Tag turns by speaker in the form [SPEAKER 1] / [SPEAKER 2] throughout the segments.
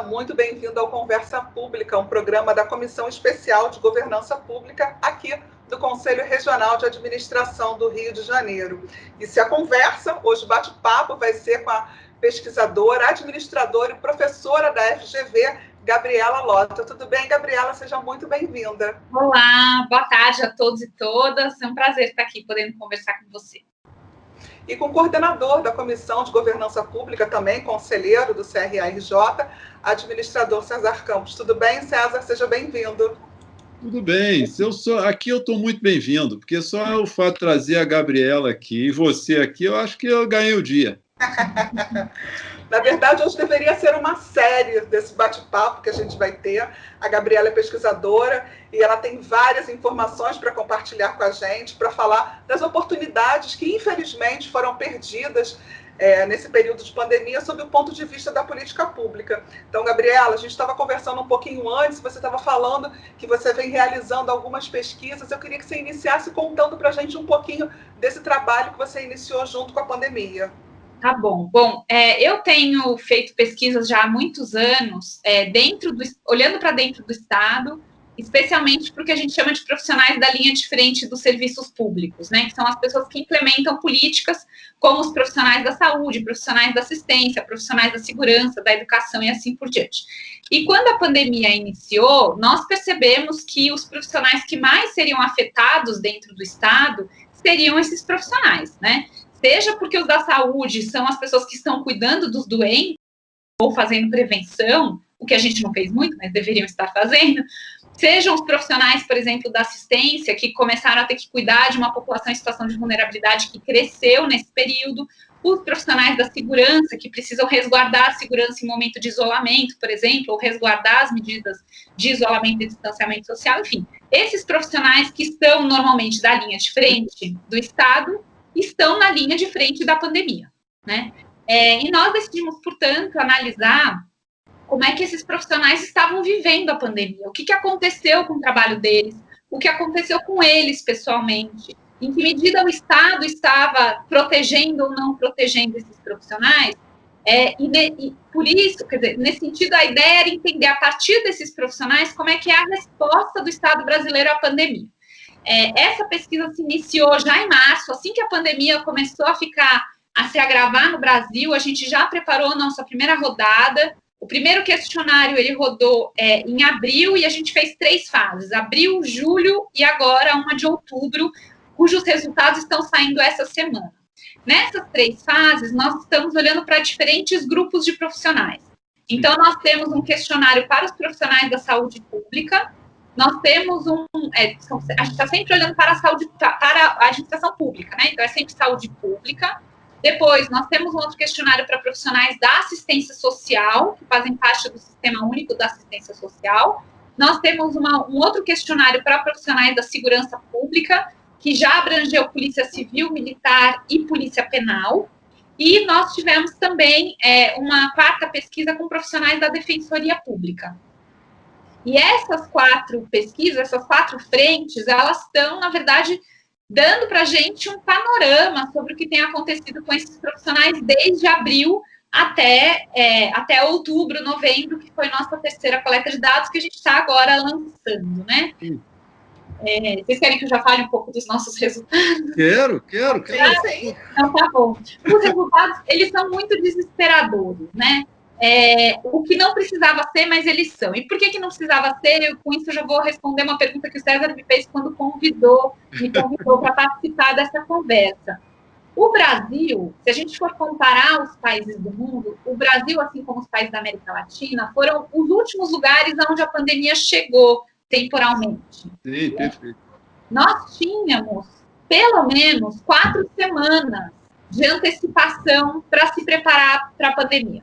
[SPEAKER 1] seja muito bem-vindo ao Conversa Pública, um programa da Comissão Especial de Governança Pública aqui do Conselho Regional de Administração do Rio de Janeiro. E se a conversa, hoje bate-papo, vai ser com a pesquisadora, administradora e professora da FGV, Gabriela Lota. Tudo bem, Gabriela? Seja muito bem-vinda.
[SPEAKER 2] Olá, boa tarde a todos e todas. É um prazer estar aqui podendo conversar com você.
[SPEAKER 1] E com o coordenador da Comissão de Governança Pública, também conselheiro do CRARJ, administrador César Campos. Tudo bem, César? Seja bem-vindo.
[SPEAKER 3] Tudo bem. Aqui eu estou muito bem-vindo, porque só o fato de trazer a Gabriela aqui e você aqui, eu acho que eu ganhei o dia.
[SPEAKER 1] Na verdade, hoje deveria ser uma série desse bate-papo que a gente vai ter. A Gabriela é pesquisadora e ela tem várias informações para compartilhar com a gente, para falar das oportunidades que, infelizmente, foram perdidas nesse período de pandemia, sob o ponto de vista da política pública. Então, Gabriela, a gente estava conversando um pouquinho antes, você estava falando que você vem realizando algumas pesquisas. Eu queria que você iniciasse contando para a gente um pouquinho desse trabalho que você iniciou junto com a pandemia.
[SPEAKER 2] Tá bom. Bom, eu tenho feito pesquisas já há muitos anos, olhando para dentro do Estado, especialmente para o que a gente chama de profissionais da linha de frente dos serviços públicos, né? Que são as pessoas que implementam políticas, como os profissionais da saúde, profissionais da assistência, profissionais da segurança, da educação e assim por diante. E quando a pandemia iniciou, nós percebemos que os profissionais que mais seriam afetados dentro do Estado seriam esses profissionais, né? Seja porque os da saúde são as pessoas que estão cuidando dos doentes ou fazendo prevenção, o que a gente não fez muito, mas deveriam estar fazendo, sejam os profissionais, por exemplo, da assistência, que começaram a ter que cuidar de uma população em situação de vulnerabilidade que cresceu nesse período, os profissionais da segurança, que precisam resguardar a segurança em momento de isolamento, por exemplo, ou resguardar as medidas de isolamento e distanciamento social, enfim, esses profissionais que estão normalmente da linha de frente do Estado, estão na linha de frente da pandemia, né? E nós decidimos, portanto, analisar como é que esses profissionais estavam vivendo a pandemia, o que aconteceu com o trabalho deles, o que aconteceu com eles pessoalmente, em que medida o Estado estava protegendo ou não protegendo esses profissionais, e por isso, quer dizer, nesse sentido, a ideia era entender, a partir desses profissionais, como é que é a resposta do Estado brasileiro à pandemia. Essa pesquisa se iniciou já em março, assim que a pandemia começou a se agravar no Brasil, a gente já preparou a nossa primeira rodada. O primeiro questionário, ele rodou em abril, e a gente fez 3 fases, abril, julho e agora uma de outubro, cujos resultados estão saindo essa semana. Nessas 3 fases, nós estamos olhando para diferentes grupos de profissionais. Então, nós temos um questionário para os profissionais da saúde pública. Nós temos a gente está sempre olhando para a saúde, para a administração pública, né? Então, é sempre saúde pública. Depois, nós temos um outro questionário para profissionais da assistência social, que fazem parte do Sistema Único da Assistência Social. Nós temos um outro questionário para profissionais da segurança pública, que já abrangeu Polícia Civil, Militar e Polícia Penal. E nós tivemos também uma 4ª pesquisa com profissionais da Defensoria Pública. E essas 4 pesquisas, essas 4 frentes, elas estão, na verdade, dando para a gente um panorama sobre o que tem acontecido com esses profissionais desde abril até outubro, novembro, que foi nossa 3ª coleta de dados, que a gente está agora lançando, né? Vocês querem que eu já fale um pouco dos nossos resultados?
[SPEAKER 3] Quero.
[SPEAKER 2] Sim. Então, tá bom. Os resultados, eles são muito desesperadores, né? O que não precisava ser, mas eles são. E por que não precisava ser? Com isso eu já vou responder uma pergunta que o César me fez quando me convidou para participar dessa conversa. O Brasil, se a gente for comparar os países do mundo, o Brasil, assim como os países da América Latina, foram os últimos lugares onde a pandemia chegou temporalmente.
[SPEAKER 3] Sim, perfeito.
[SPEAKER 2] Nós tínhamos, pelo menos, 4 semanas de antecipação para se preparar para a pandemia.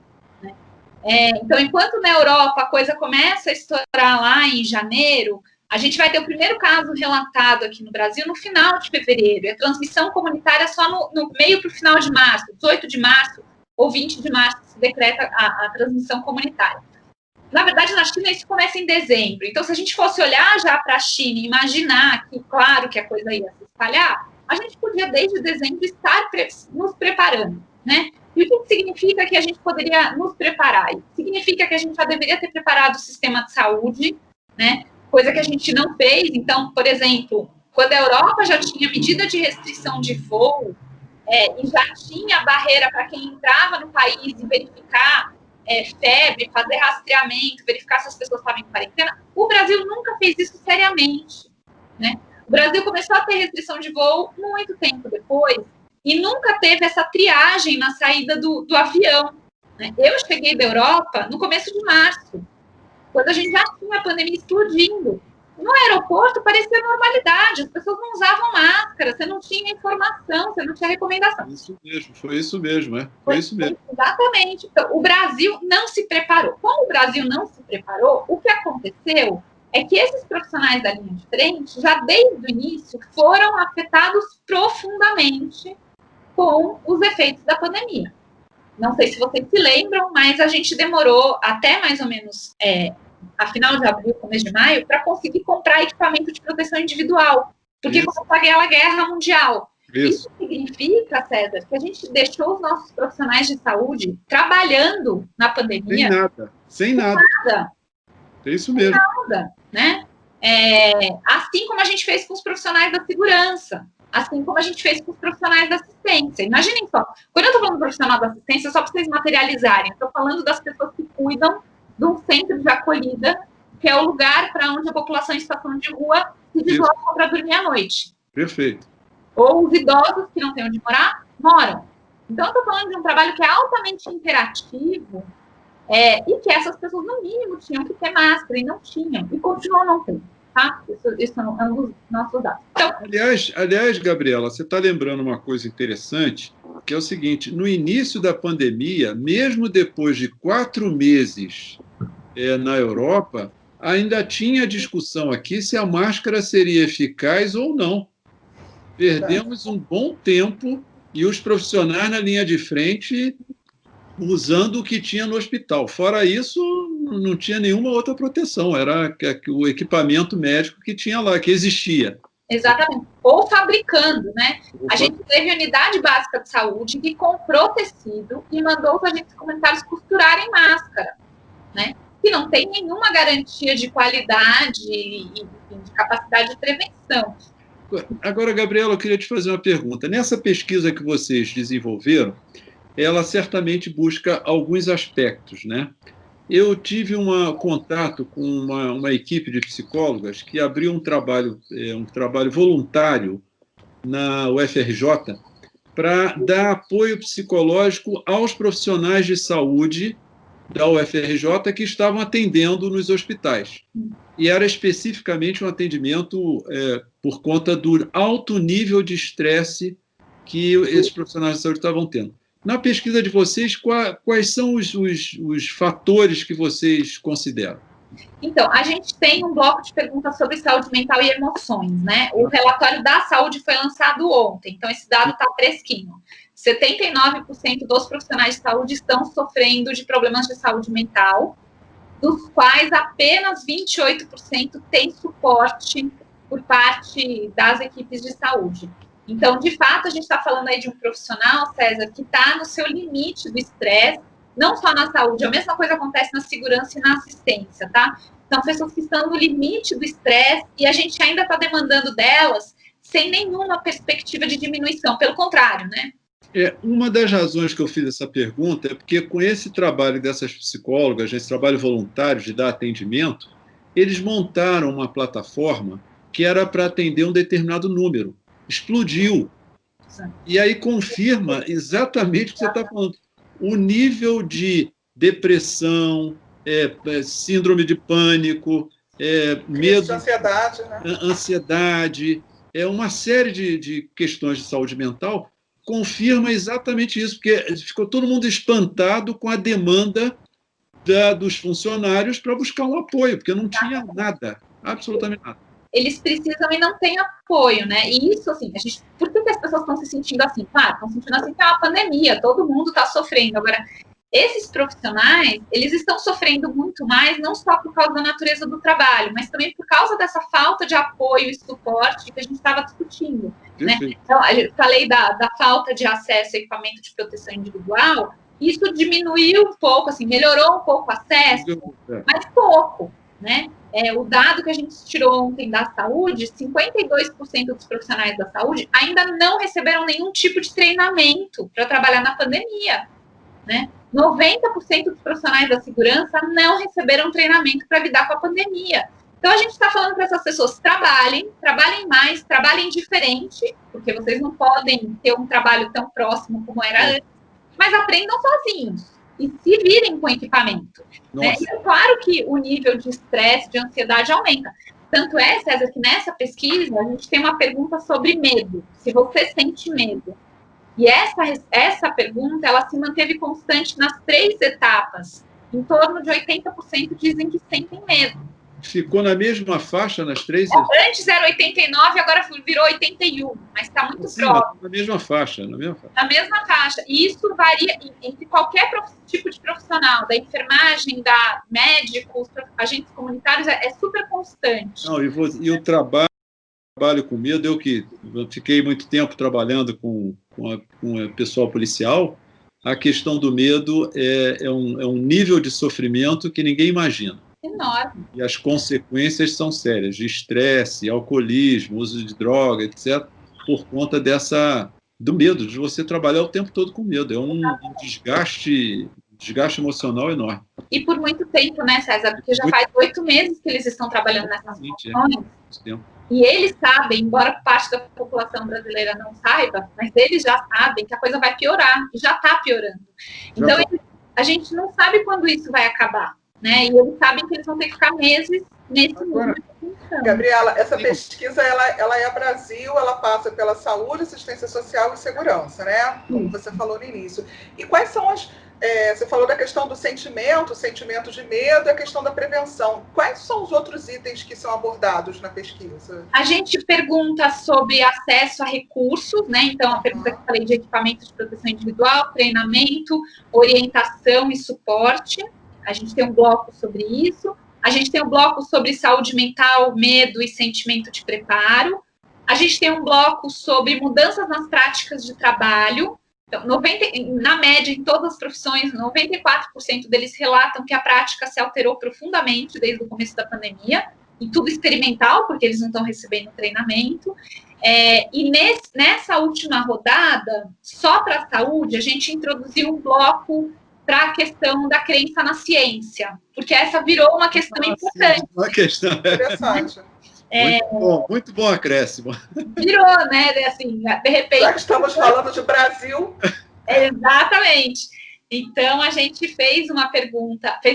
[SPEAKER 2] Então, enquanto na Europa a coisa começa a estourar lá em janeiro, a gente vai ter o primeiro caso relatado aqui no Brasil no final de fevereiro, e a transmissão comunitária só no meio para o final de março, 18 de março ou 20 de março se decreta a transmissão comunitária. Na verdade, na China isso começa em dezembro, então se a gente fosse olhar já para a China e imaginar que, claro, que a coisa ia se espalhar, a gente podia desde dezembro estar nos preparando, né? E o que significa que a gente poderia nos preparar? Significa que a gente já deveria ter preparado o sistema de saúde, né? Coisa que a gente não fez. Então, por exemplo, quando a Europa já tinha medida de restrição de voo, e já tinha barreira para quem entrava no país e verificar febre, fazer rastreamento, verificar se as pessoas estavam em quarentena, o Brasil nunca fez isso seriamente, né? O Brasil começou a ter restrição de voo muito tempo depois e nunca teve essa triagem na saída do avião, né? Eu cheguei da Europa no começo de março, quando a gente já tinha a pandemia explodindo. No aeroporto parecia normalidade, as pessoas não usavam máscara, você não tinha informação, você não tinha recomendação.
[SPEAKER 3] Isso mesmo, foi isso mesmo, Foi isso mesmo.
[SPEAKER 2] Exatamente. Então, o Brasil não se preparou. Como o Brasil não se preparou, o que aconteceu é que esses profissionais da linha de frente, já desde o início, foram afetados profundamente com os efeitos da pandemia. Não sei se vocês se lembram, mas a gente demorou até mais ou menos a final de abril, começo de maio, para conseguir comprar equipamento de proteção individual, porque começou a Guerra Mundial. Isso significa, César, que a gente deixou os nossos profissionais de saúde trabalhando na pandemia.
[SPEAKER 3] Sem nada. É isso mesmo.
[SPEAKER 2] Sem nada, né? Assim como a gente fez com os profissionais da segurança, assim como a gente fez com os profissionais da assistência. Imaginem só, quando eu estou falando do profissional da assistência, só para vocês materializarem, estou falando das pessoas que cuidam de um centro de acolhida, que é o lugar para onde a população em situação de rua se desloca para dormir à noite.
[SPEAKER 3] Perfeito.
[SPEAKER 2] Ou os idosos que não têm onde morar, moram. Então, eu estou falando de um trabalho que é altamente interativo e que essas pessoas, no mínimo, tinham que ter máscara e não tinham. E continuam não tendo, tá? Isso é um dos nossos dados. Então,
[SPEAKER 3] aliás, Gabriela, você está lembrando uma coisa interessante, que é o seguinte, no início da pandemia, mesmo depois de 4 meses na Europa, ainda tinha discussão aqui se a máscara seria eficaz ou não. Perdemos um bom tempo e os profissionais na linha de frente usando o que tinha no hospital. Fora isso, não tinha nenhuma outra proteção, era o equipamento médico que tinha lá, que existia.
[SPEAKER 2] Exatamente. Ou fabricando, né? A gente teve a unidade básica de saúde que comprou tecido e mandou os agentes comunitários costurarem máscara, né? Que não tem nenhuma garantia de qualidade e de capacidade de prevenção.
[SPEAKER 3] Agora, Gabriela, eu queria te fazer uma pergunta. Nessa pesquisa que vocês desenvolveram, ela certamente busca alguns aspectos, né? Eu tive contato com uma equipe de psicólogas que abriu um trabalho voluntário na UFRJ para dar apoio psicológico aos profissionais de saúde da UFRJ que estavam atendendo nos hospitais. E era especificamente um atendimento por conta do alto nível de estresse que esses profissionais de saúde estavam tendo. Na pesquisa de vocês, quais são os fatores que vocês consideram?
[SPEAKER 2] Então, a gente tem um bloco de perguntas sobre saúde mental e emoções, né? O relatório da saúde foi lançado ontem, então esse dado está fresquinho. 79% dos profissionais de saúde estão sofrendo de problemas de saúde mental, dos quais apenas 28% têm suporte por parte das equipes de saúde. Então, de fato, a gente está falando aí de um profissional, César, que está no seu limite do estresse, não só na saúde, a mesma coisa acontece na segurança e na assistência, tá? Então, pessoas que estão no limite do estresse e a gente ainda está demandando delas sem nenhuma perspectiva de diminuição, pelo contrário, né?
[SPEAKER 3] Uma das razões que eu fiz essa pergunta é porque com esse trabalho dessas psicólogas, esse trabalho voluntário de dar atendimento, eles montaram uma plataforma que era para atender um determinado número. Explodiu. E aí confirma exatamente o que você está falando. O nível de depressão, síndrome de pânico, medo,
[SPEAKER 1] ansiedade, né?
[SPEAKER 3] Ansiedade, uma série de questões de saúde mental confirma exatamente isso, porque ficou todo mundo espantado com a demanda dos funcionários para buscar um apoio, porque não tinha nada, absolutamente nada.
[SPEAKER 2] Eles precisam e não têm apoio, né? E isso, assim, por que as pessoas estão se sentindo assim? Claro, estão se sentindo assim que é uma pandemia, todo mundo está sofrendo. Agora, esses profissionais, eles estão sofrendo muito mais, não só por causa da natureza do trabalho, mas também por causa dessa falta de apoio e suporte que a gente estava discutindo. Né? Então, eu falei da falta de acesso a equipamento de proteção individual, isso diminuiu um pouco, assim, melhorou um pouco o acesso, mas pouco, né? O dado que a gente tirou ontem da saúde, 52% dos profissionais da saúde ainda não receberam nenhum tipo de treinamento para trabalhar na pandemia, né? 90% dos profissionais da segurança não receberam treinamento para lidar com a pandemia. Então, a gente está falando para essas pessoas, trabalhem mais, trabalhem diferente, porque vocês não podem ter um trabalho tão próximo como era antes, mas aprendam sozinhos e se virem com equipamento. Né? E é claro que o nível de estresse, de ansiedade aumenta. Tanto é, César, que nessa pesquisa a gente tem uma pergunta sobre medo, se você sente medo. E essa pergunta, ela se manteve constante nas 3 etapas. Em torno de 80% dizem que sentem medo.
[SPEAKER 3] Ficou na mesma faixa nas 3?
[SPEAKER 2] Antes era 89, agora virou 81, mas está muito próximo.
[SPEAKER 3] Na mesma faixa,
[SPEAKER 2] Na mesma faixa. E isso varia entre qualquer tipo de profissional, da enfermagem, da médicos, agentes comunitários, é super constante.
[SPEAKER 3] Não, e o trabalho com medo, eu fiquei muito tempo trabalhando com o pessoal policial, a questão do medo é um nível de sofrimento que ninguém imagina.
[SPEAKER 2] Enorme.
[SPEAKER 3] E as consequências são sérias, de estresse, alcoolismo, uso de droga, etc., por conta do medo, de você trabalhar o tempo todo com medo. É um desgaste emocional enorme.
[SPEAKER 2] E por muito tempo, né, César? Porque já faz 8 meses que eles estão trabalhando nessas funções. E eles sabem, embora parte da população brasileira não saiba, mas eles já sabem que a coisa vai piorar, e já está piorando. Então, a gente não sabe quando isso vai acabar. Né? E eles sabem que eles vão ter que ficar meses nesse mundo.
[SPEAKER 1] Gabriela, essa pesquisa ela é Brasil, ela passa pela saúde, assistência social e segurança, né? Como você falou no início. E quais são você falou da questão do sentimento de medo e a questão da prevenção. Quais são os outros itens que são abordados na pesquisa?
[SPEAKER 2] A gente pergunta sobre acesso a recursos, né? Então, a pergunta que eu falei de equipamento de proteção individual, treinamento, orientação e suporte. A gente tem um bloco sobre isso. A gente tem um bloco sobre saúde mental, medo e sentimento de preparo. A gente tem um bloco sobre mudanças nas práticas de trabalho. Então, na média, em todas as profissões, 94% deles relatam que a prática se alterou profundamente desde o começo da pandemia, e tudo experimental, porque eles não estão recebendo treinamento. E nessa última rodada, só para a saúde, a gente introduziu um bloco para a questão da crença na ciência, porque essa virou uma questão importante.
[SPEAKER 3] Uma questão
[SPEAKER 1] interessante.
[SPEAKER 3] Muito bom acréscimo.
[SPEAKER 2] Virou, né? Assim, de repente.
[SPEAKER 1] Já que estamos falando de Brasil.
[SPEAKER 2] Exatamente. Então, a gente fez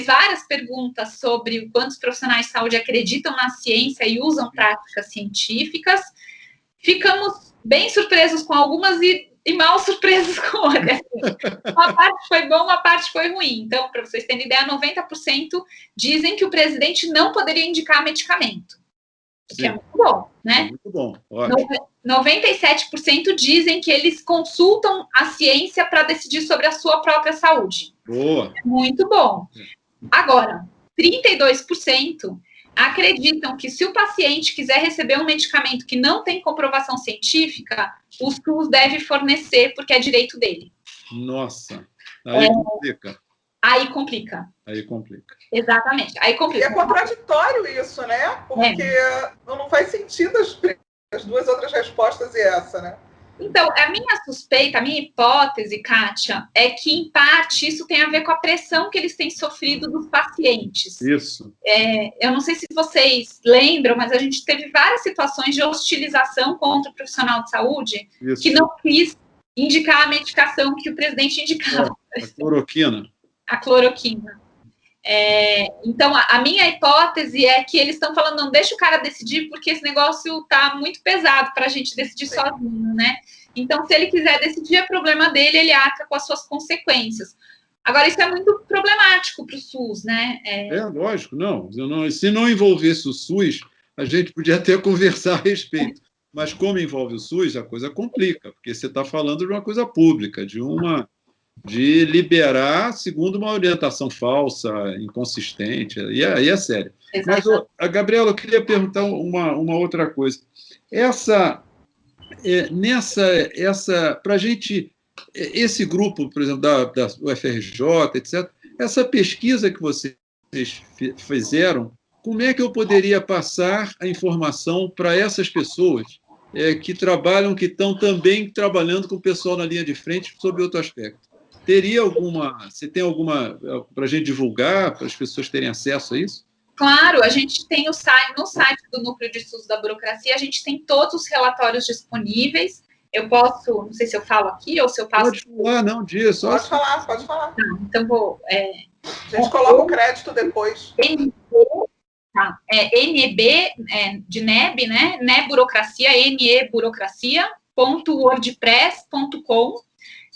[SPEAKER 2] várias perguntas sobre quantos profissionais de saúde acreditam na ciência e usam práticas científicas. Ficamos bem surpresos com algumas e mal surpresos com outras. Uma parte foi boa, uma parte foi ruim. Então, para vocês terem ideia, 90% dizem que o presidente não poderia indicar medicamento. O que é muito bom, né?
[SPEAKER 3] Muito bom, ótimo.
[SPEAKER 2] 97% dizem que eles consultam a ciência para decidir sobre a sua própria saúde.
[SPEAKER 3] Boa.
[SPEAKER 2] Muito bom. Agora, 32% acreditam que se o paciente quiser receber um medicamento que não tem comprovação científica, o SUS deve fornecer, porque é direito dele.
[SPEAKER 3] Nossa, aí complica.
[SPEAKER 2] Aí complica.
[SPEAKER 3] Aí complica.
[SPEAKER 2] Exatamente, aí complica.
[SPEAKER 1] E é contraditório isso, né? Porque não faz sentido as duas outras respostas e essa, né?
[SPEAKER 2] Então, a minha suspeita, a minha hipótese, Kátia, é que, em parte, isso tem a ver com a pressão que eles têm sofrido dos pacientes.
[SPEAKER 3] Isso.
[SPEAKER 2] Eu não sei se vocês lembram, mas a gente teve várias situações de hostilização contra o profissional de saúde que não quis indicar a medicação que o presidente indicava.
[SPEAKER 3] A cloroquina.
[SPEAKER 2] A cloroquina. Então, a minha hipótese é que eles estão falando, não, deixa o cara decidir, porque esse negócio está muito pesado para a gente decidir sozinho, né? Então, se ele quiser decidir, é problema dele, ele arca com as suas consequências. Agora, isso é muito problemático para o SUS, né?
[SPEAKER 3] Lógico, não. Se não envolvesse o SUS, a gente podia até conversar a respeito. Mas como envolve o SUS, a coisa complica, porque você está falando de uma coisa pública, de liberar segundo uma orientação falsa, inconsistente, e aí é sério. Mas, Gabriela, eu queria perguntar uma outra coisa. para a gente, esse grupo, por exemplo, da UFRJ, etc., essa pesquisa que vocês fizeram, como é que eu poderia passar a informação para essas pessoas que trabalham, que estão também trabalhando com o pessoal na linha de frente sobre outro aspecto? Você tem alguma para a gente divulgar, para as pessoas terem acesso a isso?
[SPEAKER 2] Claro, a gente tem no site do Núcleo de Estudos da Burocracia, a gente tem todos os relatórios disponíveis. Eu posso, não sei se eu falo aqui ou se eu passo...
[SPEAKER 3] Pode falar, não, disso.
[SPEAKER 1] Pode falar, pode falar.
[SPEAKER 2] Então, vou...
[SPEAKER 1] A gente coloca o crédito depois.
[SPEAKER 2] Tá. NEB, de NEB, né? Neburocracia, neburocracia.wordpress.com.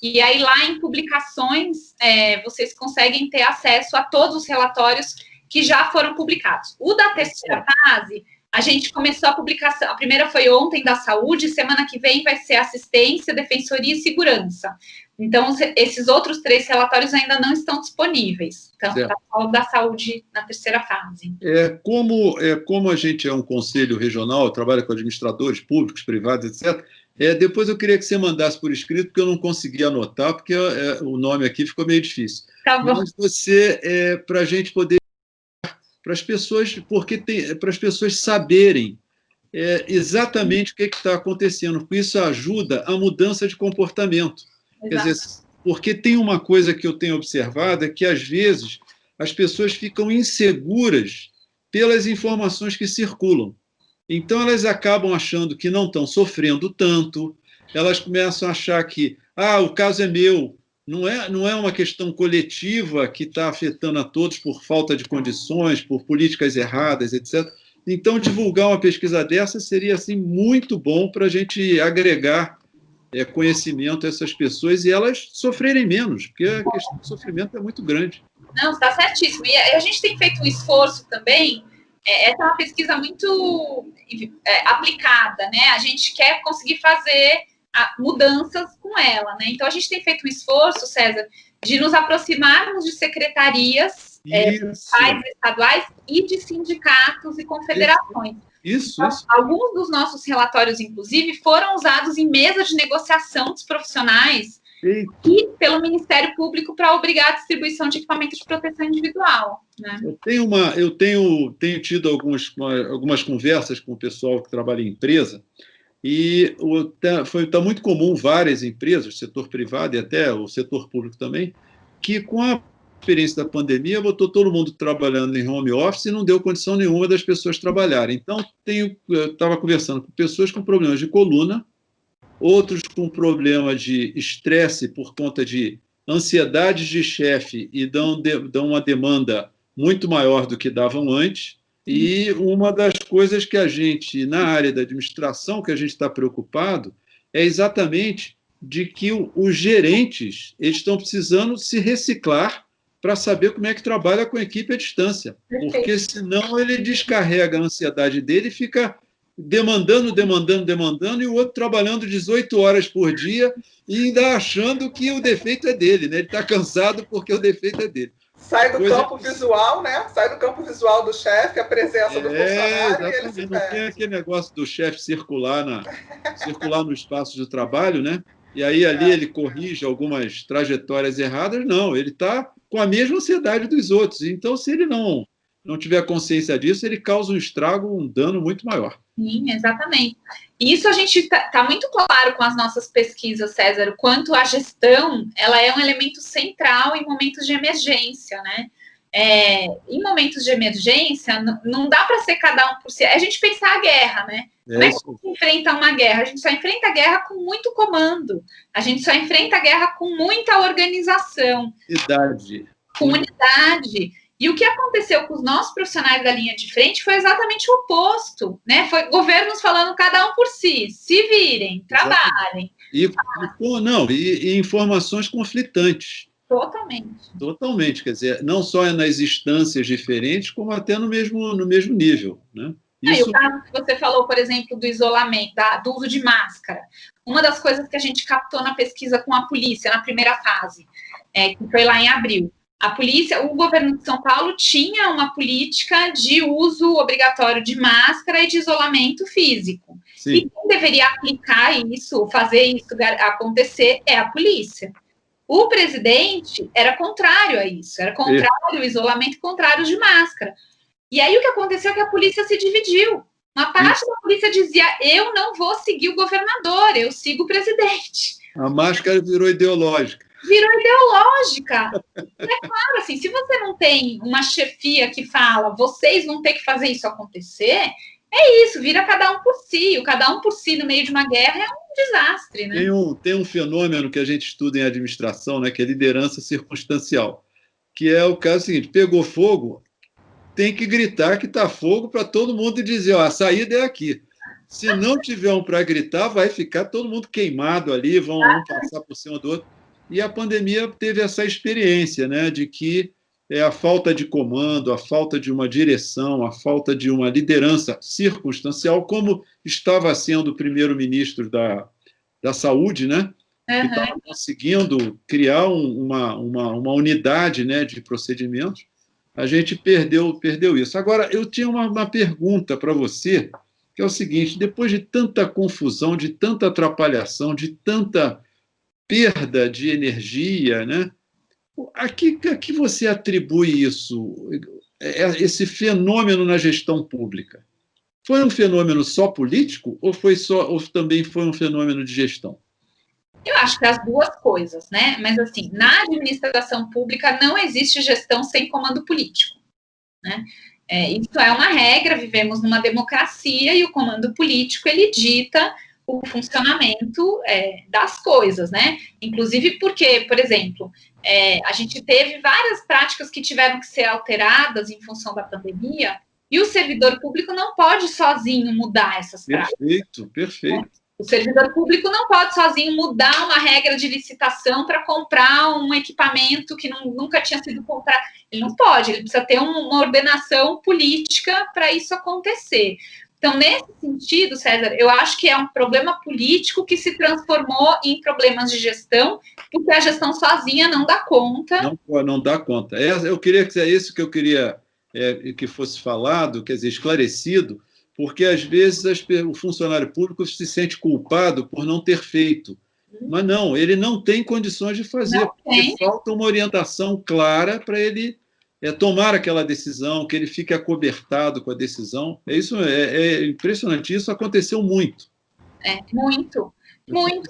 [SPEAKER 2] E aí, lá em publicações, vocês conseguem ter acesso a todos os relatórios que já foram publicados. O da terceira fase, a gente começou a publicação, a primeira foi ontem da saúde, semana que vem vai ser assistência, defensoria e segurança. Então, esses outros 3 relatórios ainda não estão disponíveis. Então, está só o da saúde na terceira fase.
[SPEAKER 3] Como a gente é um conselho regional, trabalha com administradores públicos, privados, etc., depois eu queria que você mandasse por escrito, porque eu não consegui anotar, porque o nome aqui ficou meio difícil.
[SPEAKER 2] Tá bom.
[SPEAKER 3] Mas para a gente poder... para as pessoas, para as pessoas saberem exatamente o que está acontecendo, porque isso ajuda a mudança de comportamento. Exato. Quer dizer, porque tem uma coisa que eu tenho observado, é que, às vezes, as pessoas ficam inseguras pelas informações que circulam. Então, elas acabam achando que não estão sofrendo tanto, elas começam a achar que, o caso é meu. Não é uma questão coletiva que está afetando a todos por falta de condições, por políticas erradas, etc. Então, divulgar uma pesquisa dessa seria assim, muito bom para a gente agregar conhecimento a essas pessoas e elas sofrerem menos, porque a questão do sofrimento é muito grande.
[SPEAKER 2] Não, está certíssimo. E a gente tem feito um esforço também. Essa é uma pesquisa muito aplicada, né? A gente quer conseguir fazer mudanças com ela, né? Então, a gente tem feito um esforço, César, de nos aproximarmos de secretarias estaduais e de sindicatos e confederações.
[SPEAKER 3] Isso.
[SPEAKER 2] Alguns dos nossos relatórios, inclusive, foram usados em mesa de negociação dos profissionais e pelo Ministério Público para obrigar a distribuição de equipamento de proteção individual. Né?
[SPEAKER 3] Eu tenho tido algumas conversas com o pessoal que trabalha em empresa, e está muito comum várias empresas, setor privado e até o setor público também, que com a experiência da pandemia botou todo mundo trabalhando em home office e não deu condição nenhuma das pessoas trabalharem. Então, eu estava conversando com pessoas com problemas de coluna, outros com problema de estresse por conta de ansiedades de chefe e dão uma demanda muito maior do que davam antes. E uma das coisas que a gente, na área da administração, que a gente está preocupado, é exatamente de que os gerentes eles estão precisando se reciclar para saber como é que trabalha com a equipe à distância.
[SPEAKER 2] Perfeito.
[SPEAKER 3] Porque senão ele descarrega a ansiedade dele e fica demandando, e o outro trabalhando 18 horas por dia e ainda achando que o defeito é dele, né? Ele está cansado porque o defeito é dele.
[SPEAKER 1] Sai do campo visual, né? Sai do campo visual do chefe, a presença do funcionário, e ele se
[SPEAKER 3] não tem aquele negócio do chefe circular no espaço de trabalho, né? E aí ali ele corrige algumas trajetórias erradas. Não, ele está com a mesma ansiedade dos outros. Então, se ele não tiver consciência disso, ele causa um estrago, um dano muito maior.
[SPEAKER 2] Sim, exatamente. E isso a gente está muito claro com as nossas pesquisas, César, o quanto a gestão ela é um elemento central em momentos de emergência, né? Em momentos de emergência, não dá para ser cada um por si. É a gente pensar a guerra, né? Como é que a gente enfrenta uma guerra? A gente só enfrenta a guerra com muito comando. A gente só enfrenta a guerra com muita organização. Com unidade. E o que aconteceu com os nossos profissionais da linha de frente foi exatamente o oposto, né? Foi governos falando cada um por si, se virem, trabalhem.
[SPEAKER 3] E informações conflitantes.
[SPEAKER 2] Totalmente.
[SPEAKER 3] Quer dizer, não só nas instâncias diferentes, como até no mesmo nível, né?
[SPEAKER 2] E o caso que você falou, por exemplo, do isolamento, do uso de máscara. Uma das coisas que a gente captou na pesquisa com a polícia, na primeira fase, que foi lá em abril. A polícia, o governo de São Paulo tinha uma política de uso obrigatório de máscara e de isolamento físico.
[SPEAKER 3] Sim.
[SPEAKER 2] E quem deveria aplicar isso, fazer isso acontecer, é a polícia. O presidente era contrário a isso, era contrário ao isolamento, contrário de máscara. E aí o que aconteceu é que a polícia se dividiu. Uma parte da polícia dizia, eu não vou seguir o governador, eu sigo o presidente.
[SPEAKER 3] A máscara virou ideológica.
[SPEAKER 2] Virou ideológica. É claro, assim, se você não tem uma chefia que fala, vocês vão ter que fazer isso acontecer, é isso, vira cada um por si. O cada um por si no meio de uma guerra é um desastre, né?
[SPEAKER 3] Tem um fenômeno que a gente estuda em administração, né, que é liderança circunstancial, que é o caso seguinte, pegou fogo, tem que gritar que está fogo para todo mundo dizer, ó, a saída é aqui. Se não tiver um para gritar, vai ficar todo mundo queimado ali, vão passar por cima do outro. E a pandemia teve essa experiência, né, de que a falta de comando, a falta de uma direção, a falta de uma liderança circunstancial, como estava sendo o primeiro-ministro da Saúde, né, que estava conseguindo criar uma unidade, né, de procedimentos, a gente perdeu isso. Agora, eu tinha uma pergunta para você, que é o seguinte, depois de tanta confusão, de tanta atrapalhação, de tanta perda de energia, né? A que você atribui isso, esse fenômeno na gestão pública? Foi um fenômeno só político ou também foi um fenômeno de gestão?
[SPEAKER 2] Eu acho que as duas coisas, né? Mas, assim, na administração pública não existe gestão sem comando político, né? Isso é uma regra, vivemos numa democracia e o comando político, ele dita o funcionamento das coisas, né? Inclusive porque, por exemplo, a gente teve várias práticas que tiveram que ser alteradas em função da pandemia e o servidor público não pode sozinho mudar essas práticas.
[SPEAKER 3] Perfeito.
[SPEAKER 2] O servidor público não pode sozinho mudar uma regra de licitação para comprar um equipamento que nunca tinha sido comprado. Ele não pode, ele precisa ter uma ordenação política para isso acontecer. Então, nesse sentido, César, eu acho que é um problema político que se transformou em problemas de gestão, porque a gestão sozinha não dá conta.
[SPEAKER 3] Não dá conta. Eu queria que é isso que eu queria que fosse falado, quer dizer, esclarecido, porque, às vezes, o funcionário público se sente culpado por não ter feito. Mas não, ele não tem condições de fazer, porque falta uma orientação clara para ele tomar aquela decisão, que ele fique acobertado com a decisão. É impressionante, isso aconteceu muito.
[SPEAKER 2] Muito.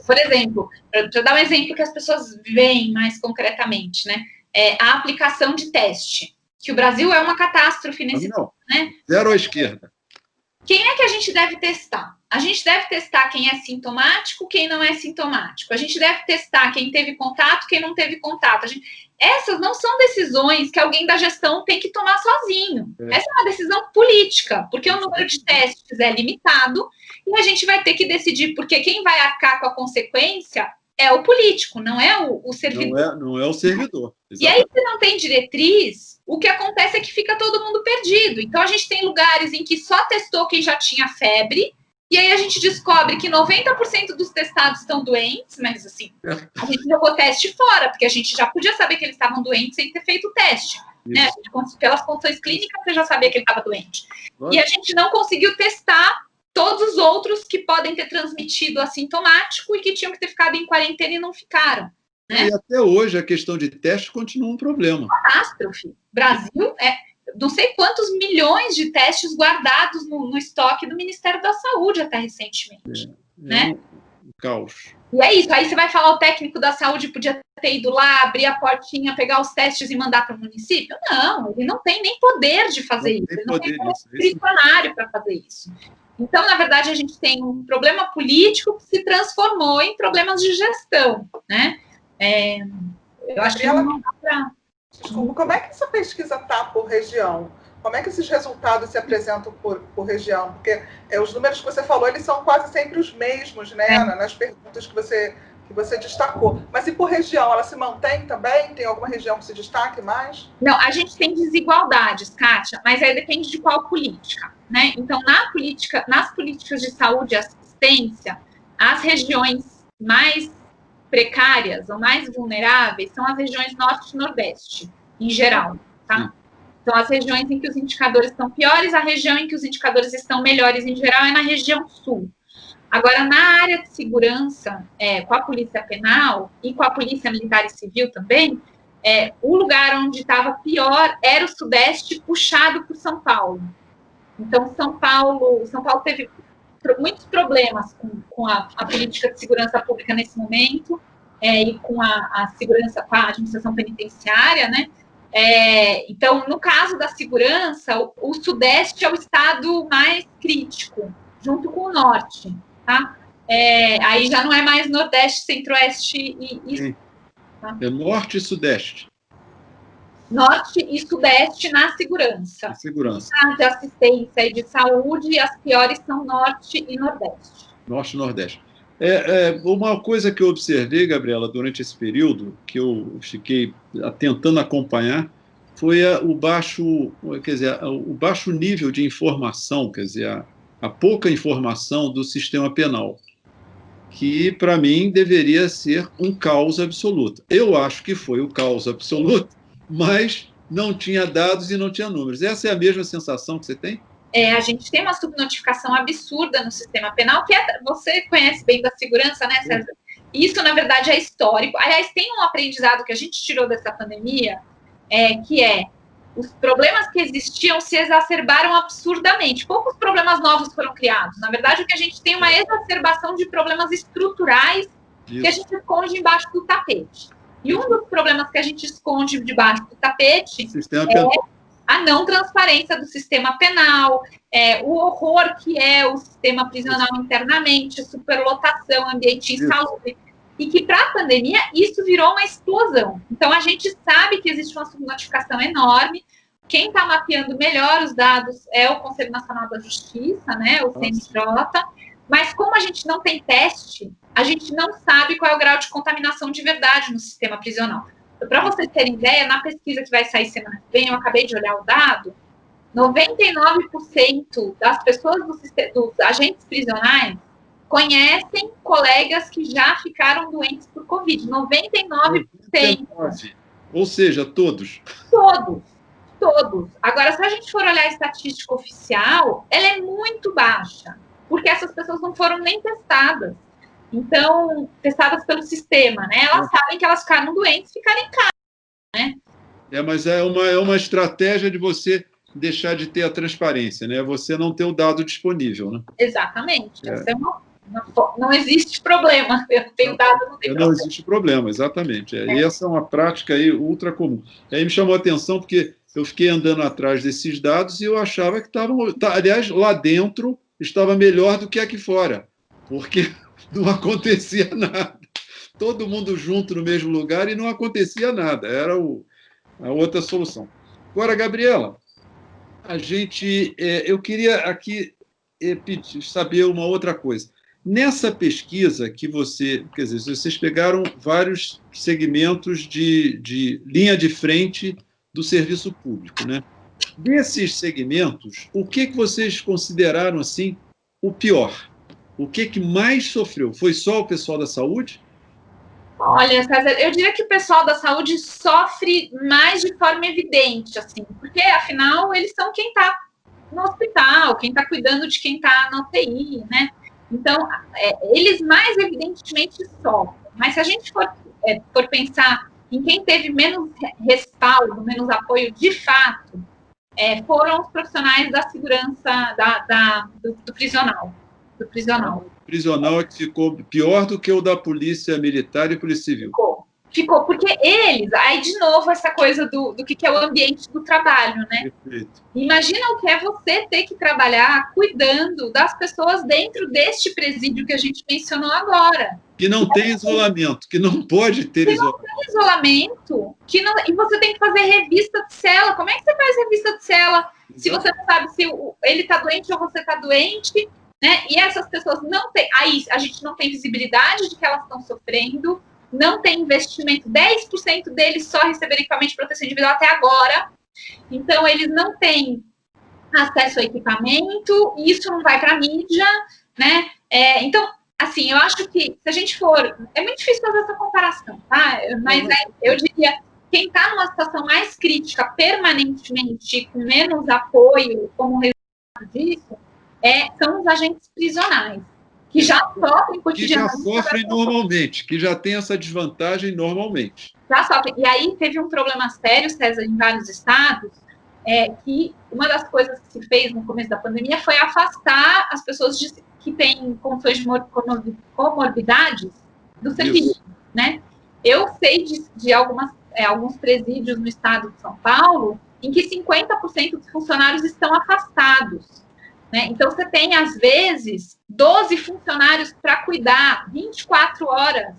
[SPEAKER 2] Por exemplo, para dar um exemplo que as pessoas veem mais concretamente, né? A aplicação de teste, que o Brasil é uma catástrofe nesse ponto, né?
[SPEAKER 3] Zero à esquerda.
[SPEAKER 2] Quem é que a gente deve testar? A gente deve testar quem é sintomático, quem não é sintomático. A gente deve testar quem teve contato, quem não teve contato. Essas não são decisões que alguém da gestão tem que tomar sozinho. Essa é uma decisão política, porque o número de testes é limitado e a gente vai ter que decidir, porque quem vai arcar com a consequência é o político, não é o servidor.
[SPEAKER 3] Não é o servidor.
[SPEAKER 2] Exatamente. E aí, se não tem diretriz, o que acontece é que fica todo mundo perdido. Então, a gente tem lugares em que só testou quem já tinha febre, e aí a gente descobre que 90% dos testados estão doentes, mas, assim, a gente jogou teste fora, porque a gente já podia saber que eles estavam doentes sem ter feito o teste. Né? Pelas condições clínicas, você já sabia que ele estava doente. E a gente não conseguiu testar todos os outros que podem ter transmitido assintomático e que tinham que ter ficado em quarentena e não ficaram. Né?
[SPEAKER 3] E até hoje a questão de teste continua um problema.
[SPEAKER 2] Catástrofe. Brasil não sei quantos milhões de testes guardados no estoque do Ministério da Saúde até recentemente. Né?
[SPEAKER 3] Um caos.
[SPEAKER 2] E é isso. Aí você vai falar, o técnico da saúde podia ter ido lá, abrir a portinha, pegar os testes e mandar para o município? Não, ele não tem nem poder de fazer isso. Ele não tem discricionário para fazer isso. Então, na verdade, a gente tem um problema político que se transformou em problemas de gestão, né? Eu acho que não dá para...
[SPEAKER 1] Desculpa, como é que essa pesquisa está por região? Como é que esses resultados se apresentam por região? Porque os números que você falou, eles são quase sempre os mesmos, né? Nas perguntas que você destacou. Mas e por região? Ela se mantém também? Tem alguma região que se destaque mais?
[SPEAKER 2] Não, a gente tem desigualdades, Kátia, mas aí depende de qual política, né? Então, nas políticas de saúde e assistência, as regiões mais precárias ou mais vulneráveis são as regiões norte e nordeste. em geral, tá?
[SPEAKER 3] Sim.
[SPEAKER 2] Então, as regiões em que os indicadores estão piores, a região em que os indicadores estão melhores, em geral, é na região sul. Agora, na área de segurança, com a Polícia Penal e com a Polícia Militar e Civil também, o lugar onde estava pior era o Sudeste, puxado por São Paulo. Então, São Paulo teve muitos problemas com a política de segurança pública nesse momento, e com a segurança, com a administração penitenciária, né? Então, no caso da segurança, o Sudeste é o estado mais crítico, junto com o Norte, tá? Aí já não é mais Nordeste, Centro-Oeste e
[SPEAKER 3] tá? É Norte e Sudeste.
[SPEAKER 2] Norte e Sudeste na segurança. De assistência e de saúde, as piores são Norte e Nordeste.
[SPEAKER 3] Norte e Nordeste. Uma coisa que eu observei, Gabriela, durante esse período, que eu fiquei tentando acompanhar, foi o baixo nível de informação, quer dizer, a pouca informação do sistema penal, que, para mim, deveria ser um caos absoluto. Eu acho que foi o caos absoluto, mas não tinha dados e não tinha números. Essa é a mesma sensação que você tem?
[SPEAKER 2] A gente tem uma subnotificação absurda no sistema penal, que você conhece bem da segurança, né, César? Isso, na verdade, é histórico. Aliás, tem um aprendizado que a gente tirou dessa pandemia, que os problemas que existiam se exacerbaram absurdamente. Poucos problemas novos foram criados. Na verdade, o que a gente tem é uma exacerbação de problemas estruturais que a gente esconde embaixo do tapete. E um dos problemas que a gente esconde debaixo do tapete a não transparência do sistema penal, o horror que é o sistema prisional internamente, superlotação, ambiente insalubre, e que para a pandemia isso virou uma explosão. Então a gente sabe que existe uma subnotificação enorme. Quem está mapeando melhor os dados é o Conselho Nacional da Justiça, né, o CNJ, mas como a gente não tem teste, a gente não sabe qual é o grau de contaminação de verdade no sistema prisional. Para vocês terem ideia, na pesquisa que vai sair semana que vem, eu acabei de olhar o dado, 99% das pessoas dos agentes prisionais conhecem colegas que já ficaram doentes por Covid. 99%.
[SPEAKER 3] Ou seja, todos.
[SPEAKER 2] Todos. Agora, se a gente for olhar a estatística oficial, ela é muito baixa, porque essas pessoas não foram nem testadas. Então, testadas pelo sistema, né? Elas sabem que elas ficaram doentes e ficaram em casa, né?
[SPEAKER 3] Mas é uma estratégia de você deixar de ter a transparência, né? Você não ter o dado disponível, né?
[SPEAKER 2] Exatamente. Não existe problema. Eu tenho dado, não tem problema.
[SPEAKER 3] Não existe problema, exatamente. E essa é uma prática aí ultra comum. Aí me chamou a atenção porque eu fiquei andando atrás desses dados e eu achava que estavam... Aliás, lá dentro estava melhor do que aqui fora, porque não acontecia nada. Todo mundo junto no mesmo lugar e não acontecia nada. Era a outra solução. Agora, Gabriela, eu queria aqui saber uma outra coisa. Nessa pesquisa que vocês pegaram vários segmentos de linha de frente do serviço público, né? Desses segmentos, o que vocês consideraram assim o pior? O que mais sofreu? Foi só o pessoal da saúde?
[SPEAKER 2] Olha, César, eu diria que o pessoal da saúde sofre mais de forma evidente, assim, porque, afinal, eles são quem está no hospital, quem está cuidando de quem está na UTI, né? Então, eles mais evidentemente sofrem. Mas se a gente for pensar em quem teve menos respaldo, menos apoio, de fato, foram os profissionais da segurança do prisional. O
[SPEAKER 3] prisional é que ficou pior do que o da Polícia Militar e Polícia Civil.
[SPEAKER 2] Ficou, porque eles... Aí, de novo, essa coisa do que é o ambiente do trabalho, né?
[SPEAKER 3] Perfeito.
[SPEAKER 2] Imagina o que é você ter que trabalhar cuidando das pessoas dentro deste presídio que a gente mencionou agora.
[SPEAKER 3] Que não tem isolamento, que não pode ter isolamento.
[SPEAKER 2] Que não tem isolamento, e você tem que fazer revista de cela. Como é que você faz revista de cela? Exato. Se você não sabe se ele está doente ou você está doente, né? E essas pessoas não têm... Aí a gente não tem visibilidade de que elas estão sofrendo, não tem investimento, 10% deles só receberam equipamento de proteção individual até agora, então eles não têm acesso ao equipamento, e isso não vai para a mídia, né? Então, assim, eu acho que se a gente for... É muito difícil fazer essa comparação, tá? Mas eu diria quem está numa situação mais crítica permanentemente, com menos apoio, como resultado disso, são os agentes prisionais, que já sofrem cotidianamente.
[SPEAKER 3] Que já sofrem normalmente, que já têm essa desvantagem normalmente.
[SPEAKER 2] Já sofrem. E aí teve um problema sério, César, em vários estados, que uma das coisas que se fez no começo da pandemia foi afastar as pessoas que têm condições de comorbidades do serviço, né? Eu sei de alguns presídios no estado de São Paulo em que 50% dos funcionários estão afastados, né? Então, você tem, às vezes, 12 funcionários para cuidar 24 horas.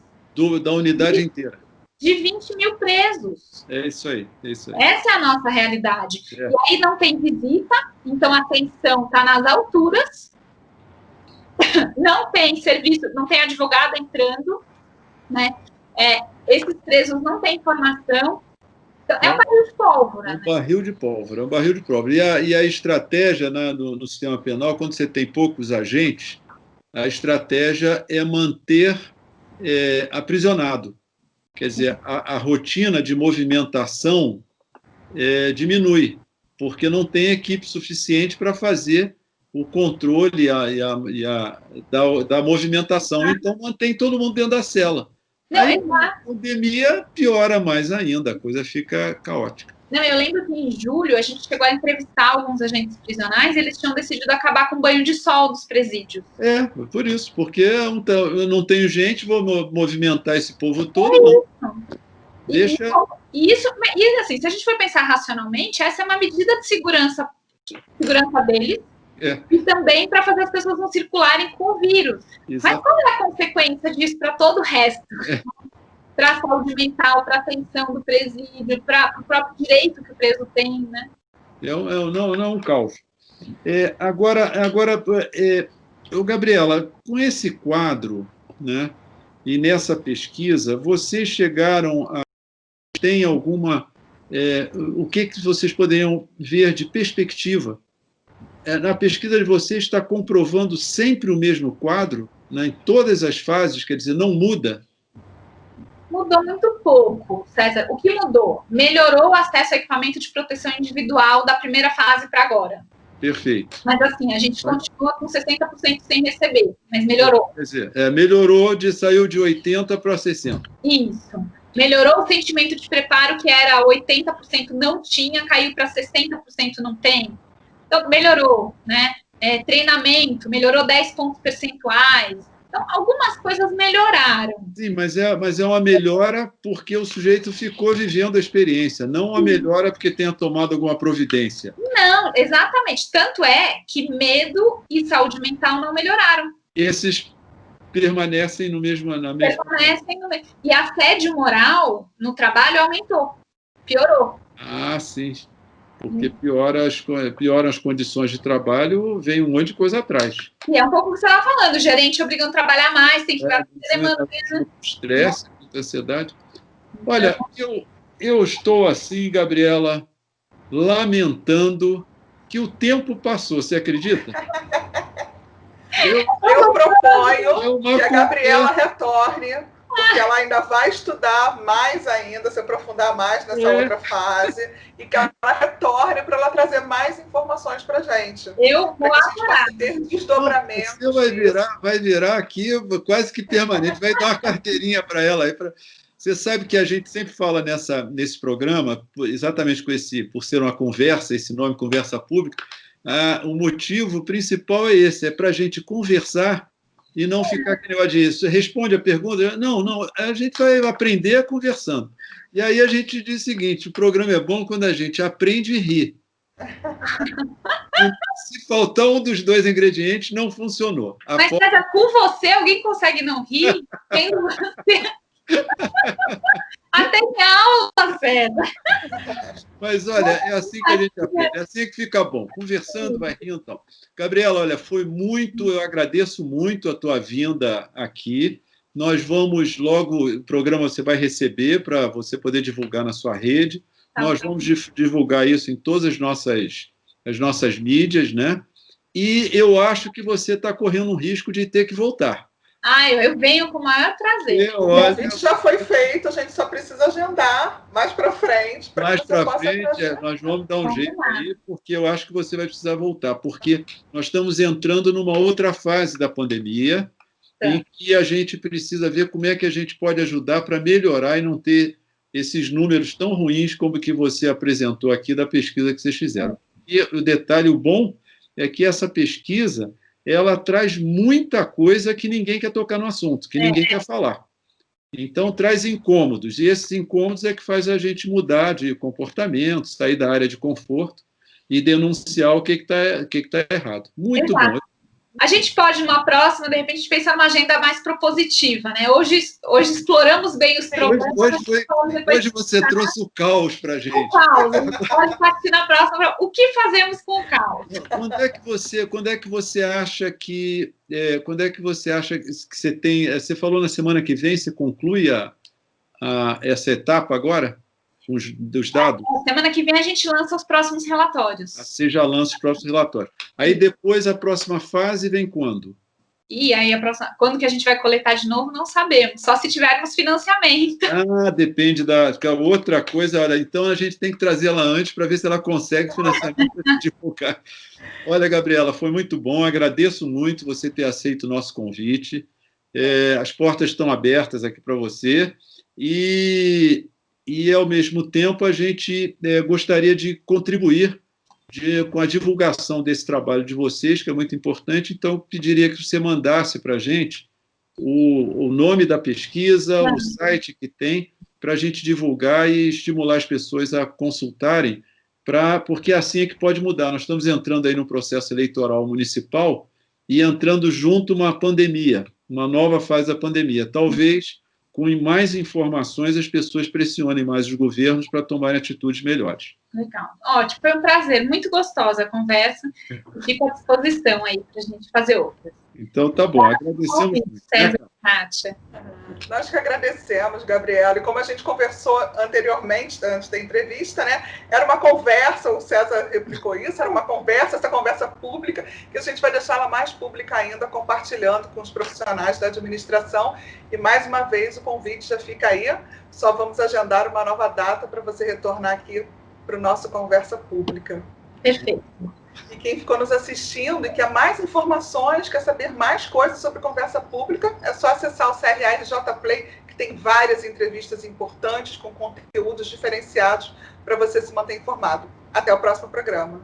[SPEAKER 3] Da unidade inteira.
[SPEAKER 2] De 20 mil presos.
[SPEAKER 3] É isso aí. Essa
[SPEAKER 2] é a nossa realidade. E aí não tem visita, então a tensão está nas alturas, não tem serviço, não tem advogado entrando, né? Esses presos não têm informação. Então, é um barril de pólvora.
[SPEAKER 3] É um barril de pólvora. E a estratégia no sistema penal, quando você tem poucos agentes, a estratégia é manter aprisionado. Quer dizer, a rotina de movimentação diminui, porque não tem equipe suficiente para fazer o controle da movimentação. Então, mantém todo mundo dentro da cela. Aí, a pandemia piora mais ainda, a coisa fica caótica.
[SPEAKER 2] Não, eu lembro que em julho a gente chegou a entrevistar alguns agentes prisionais e eles tinham decidido acabar com o banho de sol dos presídios.
[SPEAKER 3] Por isso, porque eu não tenho gente, vou movimentar esse povo todo. Deixa...
[SPEAKER 2] E assim, se a gente for pensar racionalmente, essa é uma medida de segurança deles e também para fazer as pessoas não circularem com o vírus. Exato. Mas qual é a consequência disso para todo o resto? Para a saúde mental, para a atenção do presídio, para o próprio direito que o preso tem, né?
[SPEAKER 3] Não é um caos. Agora, Gabriela, com esse quadro, né, e nessa pesquisa, vocês chegaram a... Tem alguma... o que vocês poderiam ver de perspectiva? Na pesquisa de vocês está comprovando sempre o mesmo quadro, né, em todas as fases, quer dizer, não muda?
[SPEAKER 2] Mudou muito pouco, César. O que mudou? Melhorou o acesso ao equipamento de proteção individual da primeira fase para agora.
[SPEAKER 3] Perfeito.
[SPEAKER 2] Mas, assim, a gente continua com 60% sem receber, mas melhorou.
[SPEAKER 3] Quer dizer, melhorou, saiu de 80% para 60%.
[SPEAKER 2] Isso. Melhorou o sentimento de preparo, que era 80% não tinha, caiu para 60% não tem. Então, melhorou, né? Treinamento, melhorou 10 pontos percentuais. Então, algumas coisas melhoraram.
[SPEAKER 3] Sim, mas é uma melhora porque o sujeito ficou vivendo a experiência, não uma melhora porque tenha tomado alguma providência.
[SPEAKER 2] Não, exatamente. Tanto é que medo e saúde mental não melhoraram.
[SPEAKER 3] Esses permanecem na mesma...
[SPEAKER 2] E a assédio moral no trabalho aumentou, piorou.
[SPEAKER 3] Ah, sim. Porque pioram as condições de trabalho, vem um monte de coisa atrás.
[SPEAKER 2] E é um pouco o que você estava falando, o gerente obrigando a trabalhar mais, tem que dar demanda.
[SPEAKER 3] Estresse, muita ansiedade. Olha, eu estou assim, Gabriela, lamentando que o tempo passou, você acredita?
[SPEAKER 1] Eu proponho que a Gabriela retorne, porque ela ainda vai estudar mais ainda, se aprofundar mais nessa outra fase, e que ela retorne para ela trazer mais informações para a gente.
[SPEAKER 2] Eu vou
[SPEAKER 1] adorar. Ter desdobramentos.
[SPEAKER 3] Você vai virar aqui quase que permanente, vai dar uma carteirinha para ela aí. Você sabe que a gente sempre fala nesse programa, exatamente por ser uma conversa, esse nome, conversa pública, o motivo principal é esse, é para a gente conversar e não ficar aquele negócio de responde a pergunta. Não, a gente vai aprender conversando. E aí a gente diz o seguinte, o programa é bom quando a gente aprende e ri. Se faltar um dos dois ingredientes, não funcionou.
[SPEAKER 2] Mas, César, com você, alguém consegue não rir? Tendo você... Até em aula, César.
[SPEAKER 3] Mas, olha, é assim que a gente aprende, é assim que fica bom. Conversando, vai rindo, então. Gabriela, olha, eu agradeço muito a tua vinda aqui. Nós vamos logo, o programa você vai receber para você poder divulgar na sua rede. Nós vamos divulgar isso em todas as nossas mídias, né? E eu acho que você está correndo um risco de ter que voltar.
[SPEAKER 2] Eu venho com o maior prazer.
[SPEAKER 1] O convite já foi feito, a gente só precisa agendar mais para frente. frente.
[SPEAKER 3] Mais para frente, nós vamos dar um jeito aí, porque eu acho que você vai precisar voltar, porque nós estamos entrando numa outra fase da pandemia, em que a gente precisa ver como é que a gente pode ajudar para melhorar e não ter esses números tão ruins como que você apresentou aqui da pesquisa que vocês fizeram. E o detalhe, o bom, é que essa pesquisa, ela traz muita coisa que ninguém quer tocar no assunto, que ninguém quer falar. Então, traz incômodos, e esses incômodos é que faz a gente mudar de comportamento, sair da área de conforto e denunciar o que está errado. Muito bom.
[SPEAKER 2] A gente pode, numa próxima, de repente, pensar numa agenda mais propositiva, né? Hoje exploramos bem os problemas.
[SPEAKER 3] Hoje você trouxe o caos para a gente.
[SPEAKER 2] O caos. A gente pode partir na próxima. O que fazemos com o caos?
[SPEAKER 3] Quando é que você acha que você tem? Você falou na semana que vem, você conclui essa etapa agora? Dos dados?
[SPEAKER 2] Semana que vem a gente lança os próximos relatórios.
[SPEAKER 3] Você já lança os próximos relatórios. Aí depois a próxima fase vem quando?
[SPEAKER 2] E aí quando que a gente vai coletar de novo, não sabemos. Só se tivermos financiamento.
[SPEAKER 3] Depende outra coisa. Olha, então a gente tem que trazer ela antes para ver se ela consegue financiamento para divulgar. Olha, Gabriela, foi muito bom. Agradeço muito você ter aceito o nosso convite. As portas estão abertas aqui para você. E, ao mesmo tempo, a gente gostaria de contribuir com a divulgação desse trabalho de vocês, que é muito importante. Então, eu pediria que você mandasse para a gente o nome da pesquisa, o site que tem, para a gente divulgar e estimular as pessoas a consultarem, porque é assim que pode mudar. Nós estamos entrando aí no processo eleitoral municipal e entrando junto uma pandemia, uma nova fase da pandemia. Talvez com mais informações, as pessoas pressionem mais os governos para tomarem atitudes melhores.
[SPEAKER 2] Legal. Ótimo, foi um prazer. Muito gostosa a conversa. Fico à disposição aí para a gente fazer outras.
[SPEAKER 3] Então, tá bom. Agradecemos muito.
[SPEAKER 2] César, Kátia.
[SPEAKER 1] Nós que agradecemos, Gabriela. E como a gente conversou anteriormente, antes da entrevista, né? Era uma conversa, o César replicou isso, era uma conversa, essa conversa pública, que a gente vai deixá-la mais pública ainda, compartilhando com os profissionais da administração. E, mais uma vez, o convite já fica aí. Só vamos agendar uma nova data para você retornar aqui para o nosso Conversa Pública.
[SPEAKER 2] Perfeito.
[SPEAKER 1] E quem ficou nos assistindo e quer mais informações, quer saber mais coisas sobre Conversa Pública, é só acessar o CRRJ Play, que tem várias entrevistas importantes com conteúdos diferenciados para você se manter informado. Até o próximo programa.